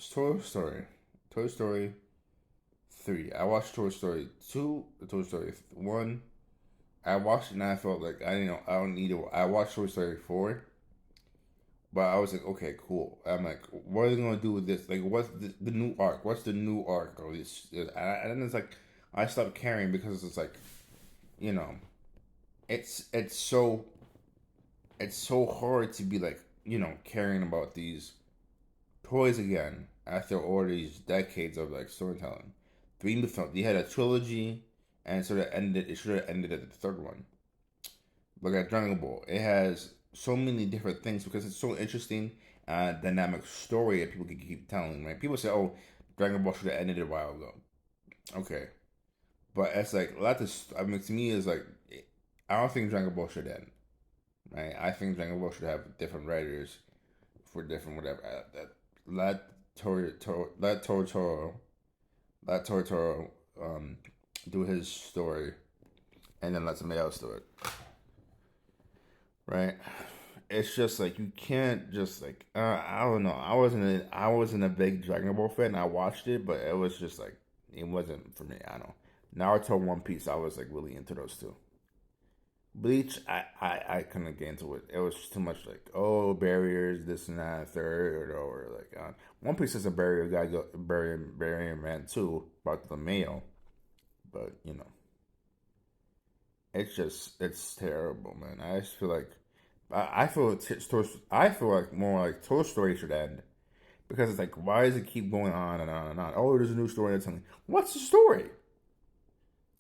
Toy Story. Toy Story 3. I watched Toy Story 2, Toy Story 1. I watched it and I felt like I didn't know I don't need it. I watched Toy Story 4, but I was like, okay, cool. I'm like, what are they gonna do with this? Like, what's the new arc? What's the new arc of this? And then it's like, I stopped caring because it's like, you know, it's so hard to be like, caring about these toys again after all these decades of like storytelling. Three film, you had a trilogy, and sort of ended. It should have ended at the third one. Look at Dragon Ball. It has so many different things because it's so interesting, dynamic story that people can keep telling. Right? People say, "Oh, Dragon Ball should have ended a while ago." Okay, but it's like a lot. I mean, to me, is like I don't think Dragon Ball should end. Right? I think Dragon Ball should have different writers for different whatever. Let let Tortoro do his story, and then let somebody else do it. Right? It's just like you can't just like I don't know. I wasn't a big Dragon Ball fan. I watched it, but it was just like it wasn't for me. I don't know. Naruto, One Piece, I was like really into those two. Bleach, I couldn't get into it. It was just too much like barriers, this and that, third, or like One Piece is a barrier guy, barrier man too about the male, but it's terrible, man. I just feel like I feel like more like Toy Story should end because it's like why does it keep going on and on and on? Oh, there's a new story that's something. What's the story?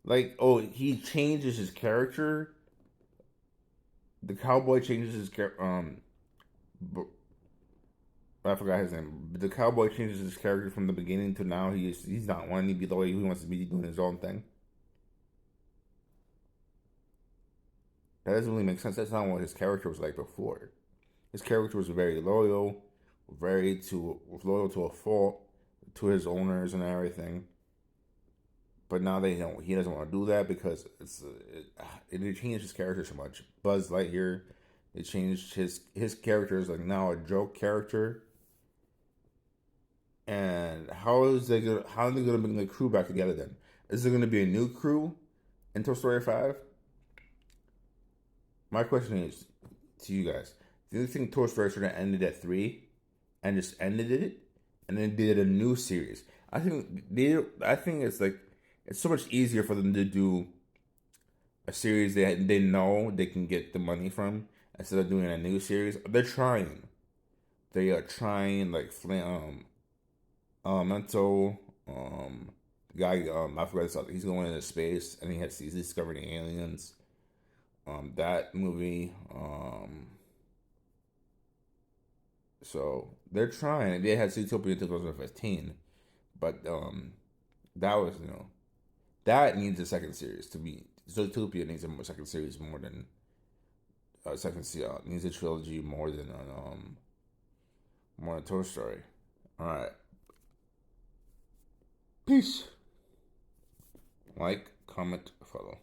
Like, oh, he changes his character. The cowboy changes his I forgot his name. The cowboy changes his character from the beginning to now. He's not wanting to be the way he wants to be doing his own thing. That doesn't really make sense. That's not what his character was like before. His character was very loyal, loyal to a fault to his owners and everything. But now they don't. He doesn't want to do that because it changed his character so much. Buzz Lightyear, it changed his character is like now a joke character. And how are they gonna bring the crew back together then? Is there gonna be a new crew in Toy Story 5? My question is to you guys: do you think Toy Story should have ended at 3 and just ended it, and then did a new series? I think it's like it's so much easier for them to do a series they know they can get the money from instead of doing a new series. They're trying. They are trying like Elemental, the guy, I forgot his name. He's going into space and he's discovering aliens. That movie. So they're trying. They had Zootopia in 2015, but that was that needs a second series to be. Zootopia needs a second series more than second series needs a trilogy more than Toy Story. All right, peace. Like, comment, follow.